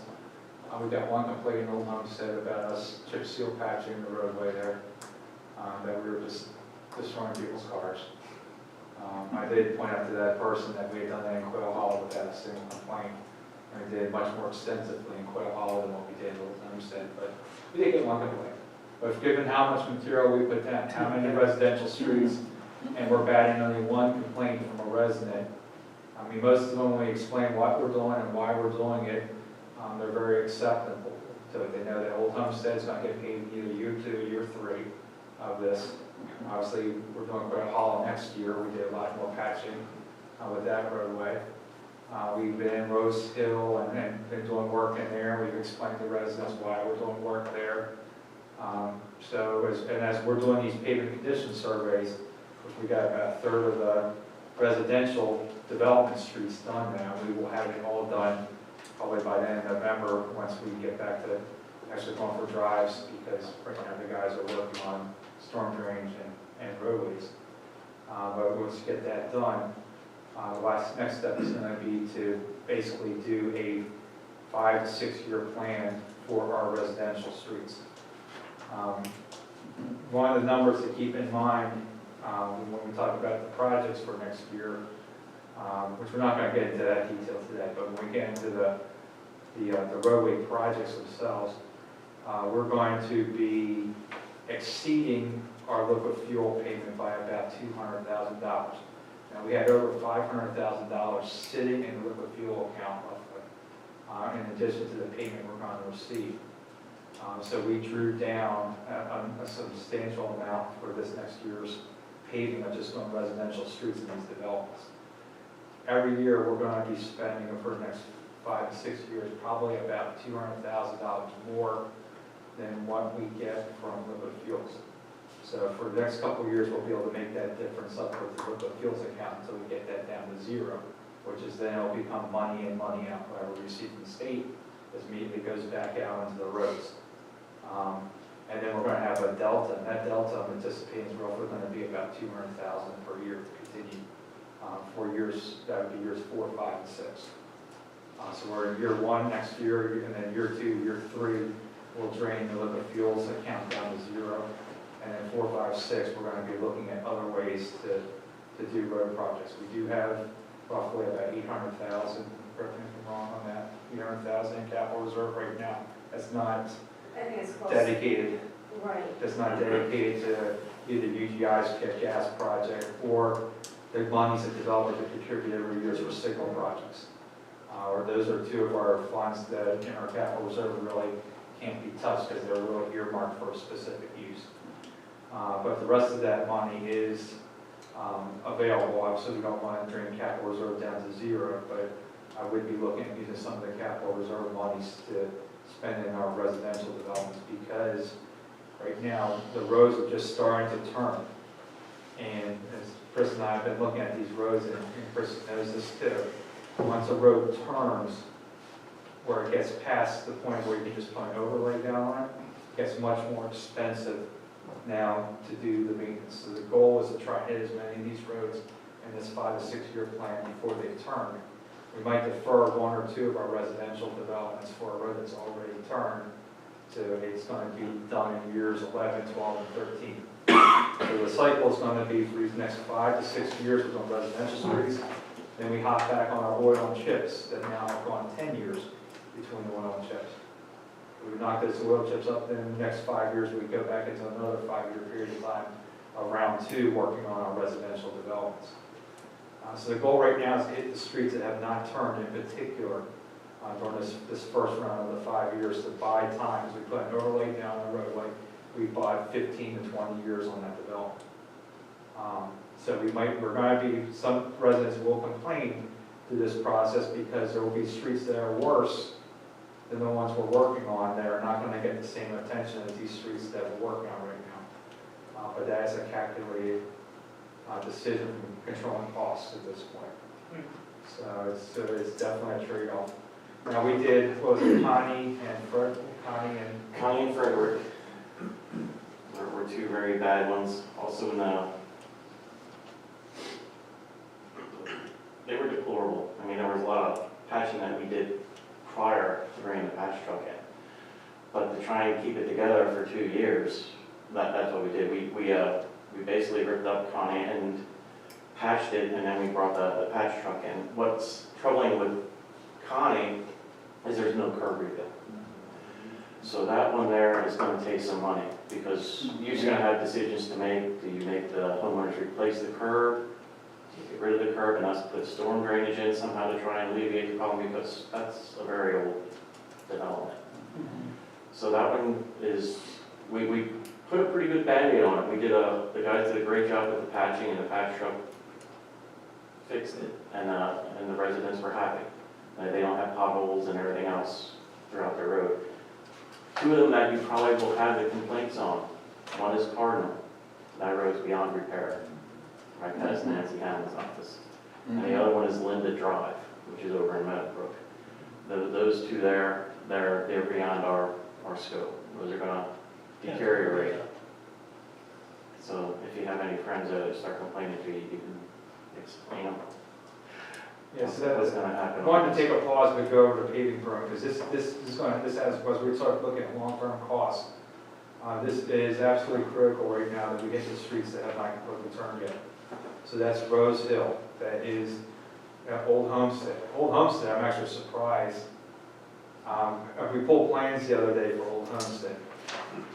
We've got one complaint in Old Homestead about us chip seal patching the roadway there, that we were just destroying people's cars. I did point out to that person that we had done that in Quail Hollow without a single complaint. And we did much more extensively in Quail Hollow than what we did in Old Homestead, but we did get one complaint. But given how much material we put down, how many residential streets, and we're batting only one complaint from a resident, I mean, most of them, when we explain what we're doing and why we're doing it, they're very acceptable to it. They know that Old Homestead's not getting paid either year 2 or year 3 of this. Obviously, we're doing Quail Hollow next year. We did a lot more patching with that roadway. We've been in Rose Hill and been doing work in there. We've explained to residents why we're doing work there. As we're doing these pavement condition surveys, which we got about a third of the residential development streets done now, we will have it all done probably by the end of November, once we get back to actually going for drives, because right now the guys are working on storm drainage and roadways. But once you get that done, the next step is going to be to basically do a 5 to 6 year plan for our residential streets. One of the numbers to keep in mind when we talk about the projects for next year, which we're not going to get into that detail today, but when we get into the roadway projects themselves, we're going to be exceeding our liquid fuel payment by about $200,000. Now, we had over $500,000 sitting in the liquid fuel account roughly, in addition to the payment we're going to receive. So we drew down a substantial amount for this next year's paving of just on residential streets in these developments. Every year, we're going to be spending for the next 5 to 6 years, probably about $200,000 more than what we get from liquid fuels. So for the next couple of years, we'll be able to make that difference up with the liquid fuels account until we get that down to zero, which is then it'll become money in, money out. Whatever we receive from the state immediately goes back out into the roads. And then we're going to have a delta, and that delta I'm anticipating is roughly going to be about $200,000 per year to continue. 4 years, that would be years 4, 5, and 6. So we're in year 1 next year, and then year 2, year 3, we'll drain the liquid fuels account down to zero. And then 4, 5, 6, we're going to be looking at other ways to do road projects. We do have roughly about $800,000, correct me if I'm wrong on that, $800,000 in capital reserve right now. That's not I think it's close. dedicated, Right. that's not dedicated to either UGI's gas project or the monies that developers have contributed every year for signal projects. Or those are two of our funds that in our capital reserve really can't be touched because they're really earmarked for a specific use. But the rest of that money is available. Obviously, we don't want to drain capital reserve down to zero, but I would be looking at using some of the capital reserve monies to spend in our residential developments, because right now the roads are just starting to turn. And as Chris and I have been looking at these roads, and Chris knows this too, once a road turns, where it gets past the point where you can just put an overlay down on it, it gets much more expensive now to do the maintenance. So the goal is to try and hit as many of these roads in this 5 to 6 year plan before they turn. We might defer 1 or 2 of our residential developments for a road that's already turned to it's going to be done in years 11, 12, and 13. So the cycle is going to be for these next 5 to 6 years with on residential streets. Then we hop back on our oil and chips that now have gone 10 years between the oil and chips. We knock those oil chips up, then in the next 5 years, we go back into another 5-year period of time, round 2, working on our residential developments. So the goal right now is to hit the streets that have not turned in particular during this first round of the 5 years to buy time. As we put an overlay down the road, like we bought 15 to 20 years on that development. So we're going to be, some residents will complain through this process because there will be streets that are worse than the ones we're working on that are not going to get the same attention as these streets that we're working on right now. But that is a calculated decision from controlling costs at this point. So it's definitely a trade-off. Now we did, what was it, Connie and Frederick were 2 very bad ones. Also they were deplorable. I mean, there was a lot of patching that we did prior to bringing the patch truck in. But to try and keep it together for 2 years, that's what we did. We basically ripped up Connie and patched it, and then we brought the patch truck in. What's troubling with Connie is there's no curb rebuild. So that one there is going to take some money, because you're going to have decisions to make. Do you make the homeowners replace the curb? Do you get rid of the curb and us put storm drainage in somehow to try and alleviate the problem, because that's a very old development. So that one is, we put a pretty good Band-Aid on it. We did the guys did a great job with the patching, and the patch truck fixed it, and the residents were happy. They don't have potholes and everything else throughout the road. Two of them that you probably will have the complaints on. One is Cardinal. That road's beyond repair, right past Nancy Hammond's office. And the other one is Linda Drive, which is over in Meadowbrook. Those two there, they're beyond our scope. Those are gonna deteriorate. So if you have any friends that start complaining to you, you can explain them. Yes, What's gonna happen. I wanted to take a pause and go over the paving program, because this has, as we start looking at long-term costs, this is absolutely critical right now that we get the streets that have not completely turned yet. So that's Rose Hill, that is Old Homestead. Old Homestead, I'm actually surprised. We pulled plans the other day for Old Homestead,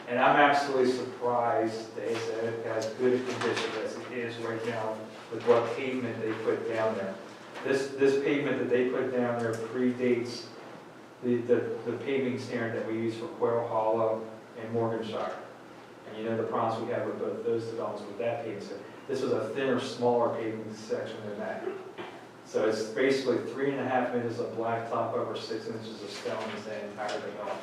and I'm absolutely surprised they said it has good condition as it is right now with what pavement they put down there. This pavement that they put down there predates the paving standard that we use for Quail Hollow and Morganshire. And you know the problems we have with both those developments with that paving section. This was a thinner, smaller paving section than that. So it's basically 3.5 inches of blacktop over 6 inches of stone is the entire development.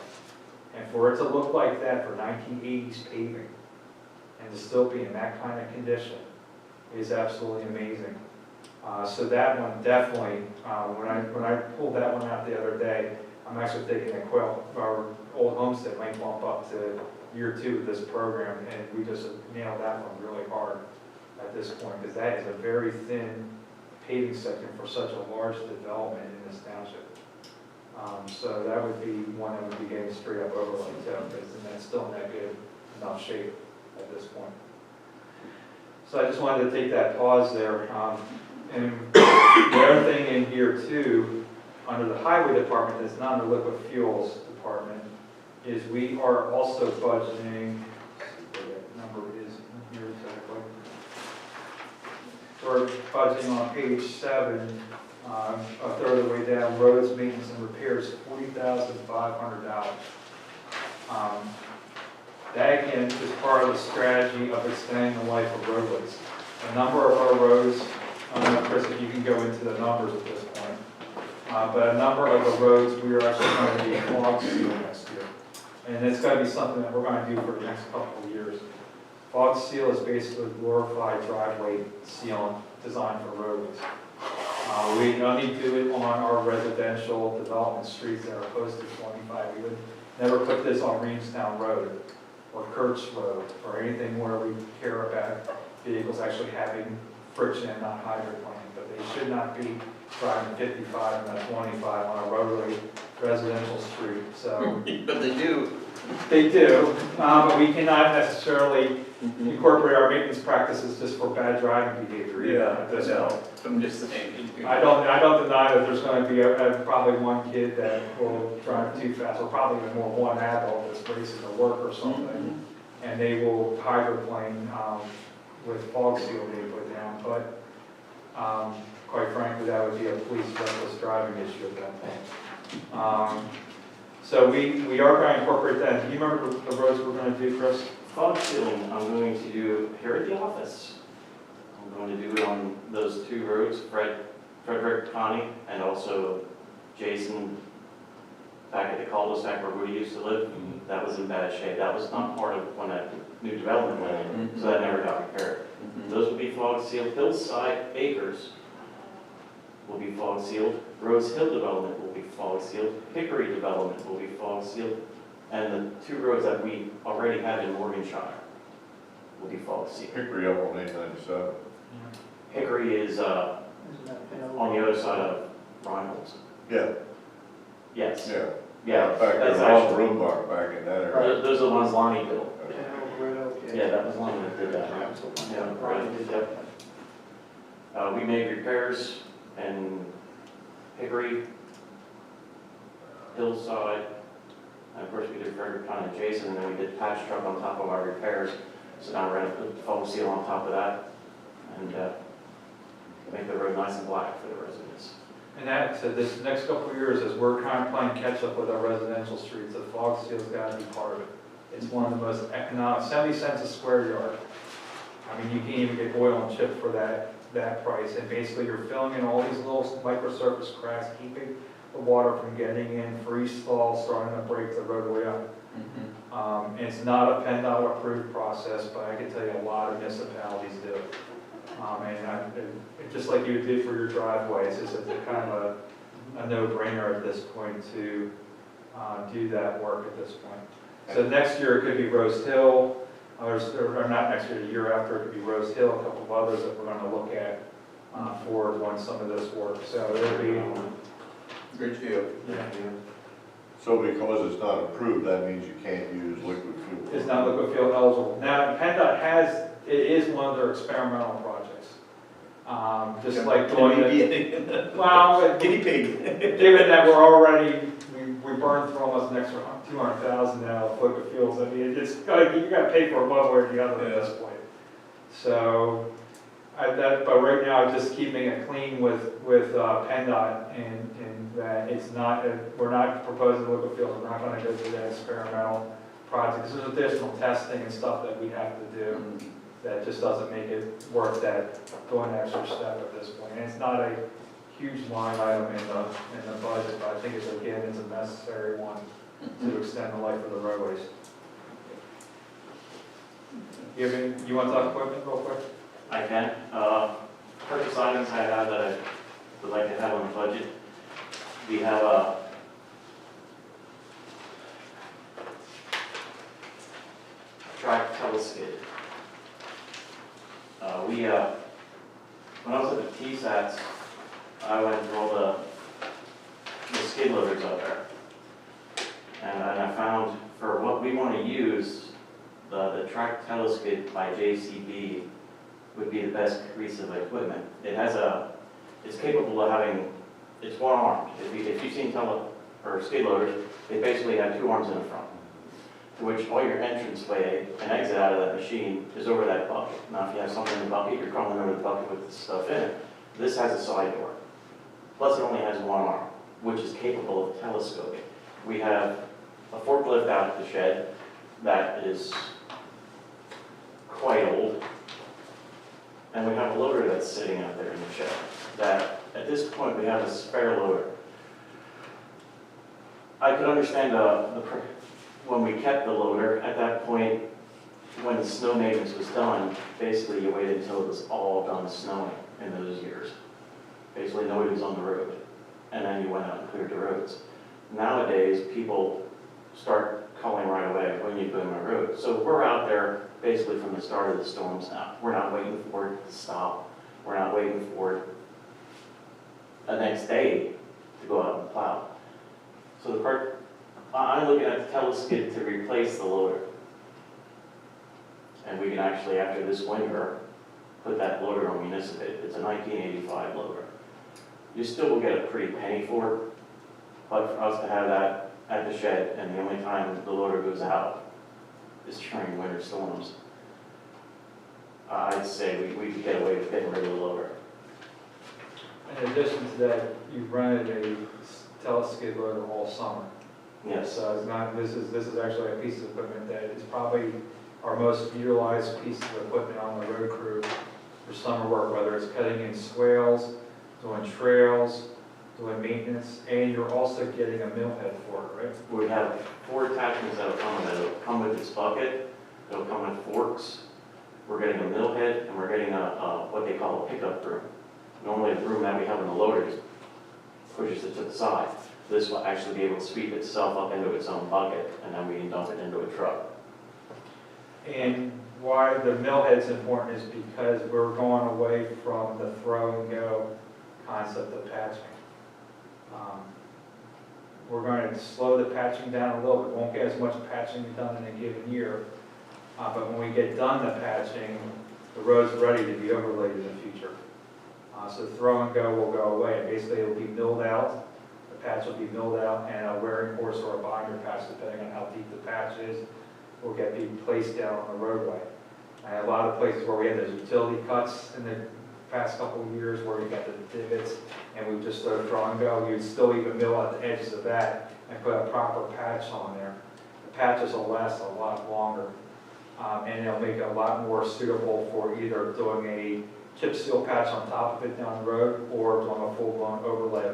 And for it to look like that for 1980s paving and to still be in that kind of condition is absolutely amazing. So that one definitely, when I pulled that one out the other day, I'm actually thinking that Old Homestead might bump up to year 2 of this program, and we just nailed that one really hard at this point, because that is a very thin paving section for such a large development in this township. So that would be one that would be getting straight up overlay too, and that's still in that good enough shape at this point. So I just wanted to take that pause there. And the other thing in here too, under the highway department, that's not in the liquid fuels department, is we are also budgeting, what that number is in here exactly. We're budgeting on page 7, a third of the way down, roads, maintenance, and repairs, $40,500. That again is part of the strategy of extending the life of roadways. A number of our roads, I don't know, Chris, if you can go into the numbers at this point, but a number of the roads we are actually going to be fog seal next year. And it's going to be something that we're going to do for the next couple of years. Fog seal is basically a glorified driveway sealant designed for roadways. We only do it on our residential development streets that are posted 25. We would never put this on Reamstown Road or Kurtz Road or anything where we care about vehicles actually having friction and not hydroplaning. But they should not be driving 55 and not 25 on a rotary residential street. So, But they do. they do, but we cannot necessarily incorporate our maintenance practices just for bad driving behavior either at this point. I'm just saying. I don't deny that there's going to be probably one kid that will drive too fast, or probably even more one adult that's racing to work or something, and they will hydroplane with fog seal being put down. But quite frankly, that would be a police reckless driving issue at that point. So we are going to incorporate that. Do you remember the roads we're going to do, Chris? Fog sealing, I'm going to do here at the office. I'm going to do it on those 2 roads, Frederick, Connie, and also Jason, back at the cul-de-sac where we used to live. That was in bad shape. That was not part of when that new development went in, so that never got repaired. Those will be fog sealed. Hillside Acres will be fog sealed. Rose Hill development will be fog sealed. Hickory development will be fog sealed. And the 2 roads that we already have in Morganshire will be fog sealed. Hickory up on 897. Hickory is on the other side of Reinhold's. Yeah, Yes. yeah. Yeah, Back there, that's Ross actually, Roombar back in that area. those are the ones Lonnie built. Okay. Yeah, that was Lonnie that did that. Yeah, right, yep. We made repairs in Hickory, Hillside, and of course we did Frederick County and Jason, and then we did patch truck on top of our repairs. So now we're gonna put fog seal on top of that and make the road nice and black for the residents. And that, so this next couple of years, as we're kind of playing catch up with our residential streets, the fog seal's got to be part of it. It's one of the most economic, 70 cents a square yard. I mean, you can't even get oil and chip for that that price. And basically, you're filling in all these little microsurface cracks, keeping the water from getting in, freeze thaw, starting to break the roadway up. It's not a PennDOT approved process, but I can tell you a lot of municipalities do it. Just like you did for your driveway, it's just a kind of a no-brainer at this point to do that work at this point. So next year it could be Rose Hill, or not next year, the year after it could be Rose Hill, a couple of others that we're going to look at for doing some of this work. So it'll be, Bridgefield. yeah, So because it's not approved, that means you can't use liquid fuel? it's not liquid fuel eligible. Now, PennDOT has, it is one of their experimental projects. Just like doing it. Well, Guinea pig. given that we're already, we burned through almost an extra 200,000 now of liquid fuels, I mean, it's gotta, you gotta pay for it one way or the other at this point. So, but right now, just keeping it clean with PennDOT and that it's not, we're not proposing liquid fuels, we're not gonna go through that experimental project. There's additional testing and stuff that we have to do that just doesn't make it worth that, going an extra step at this point. And it's not a huge line item in the budget, but I think it's, again, it's a necessary one to extend the life of the roadways. You want to talk equipment real quick? I can. Purchase items I have that I would like to have on the budget. We have a track teleskid. When I was at the TSATs, I went through all the skid loaders out there. And I found for what we want to use, the track teleskid by JCB would be the best piece of equipment. It's capable of having, it's one arm. If you've seen or skid loaders, they basically have two arms in the front, to which all your entranceway and exit out of that machine is over that bucket. Now, if you have something in the bucket, you're crawling over the bucket with the stuff in it. This has a side door. Plus, it only has one arm, which is capable of telescoping. We have a forklift out at the shed that is quite old. And we have a loader that's sitting out there in the shed that, at this point, we have a spare loader. I could understand when we kept the loader, at that point, when the snow maintenance was done, basically you waited until it was all done snowing in those years. Basically nobody was on the road, and then you went out and cleared the roads. Nowadays, people start calling right away when you boom a road. So we're out there basically from the start of the storms now. We're not waiting for it to stop. We're not waiting for it the next day to go out and plow. So I'm looking at the teleskid to replace the loader. And we can actually, after this winter, put that loader on municipal. It's a 1985 loader. You still will get a pretty penny for it, but for us to have that at the shed, and the only time the loader goes out is during winter storms, I'd say we could get away with getting rid of the loader. In addition to that, you've rented a teleskid loader all summer. Yes. So it's not, this is actually a piece of equipment that is probably our most utilized piece of equipment on the road crew for summer work, whether it's cutting in swales, doing trails, doing maintenance, and you're also getting a mill head for it, right? We have 4 attachments that'll come with it. It'll come with this bucket, it'll come with forks, we're getting a mill head, and we're getting what they call a pickup broom. Normally the broom that we have in the loader just pushes it to the side. This will actually be able to sweep itself up into its own bucket, and then we can dump it into a truck. And why the mill head's important is because we're going away from the throw and go concept of patching. We're going to slow the patching down a little bit. Won't get as much patching done in a given year, but when we get done the patching, the road's ready to be overlaid in the future. So throw and go will go away. Basically, it'll be milled out. The patch will be milled out, and a wearing course or a binder patch, depending on how deep the patch is, will be placed down on the roadway. And a lot of places where we had those utility cuts in the past couple of years where you got the divots and we just throw and go, you'd still even mill at the edges of that and put a proper patch on there. The patches will last a lot longer, and they'll make it a lot more suitable for either doing a chip seal patch on top of it down the road, or doing a full-blown overlay of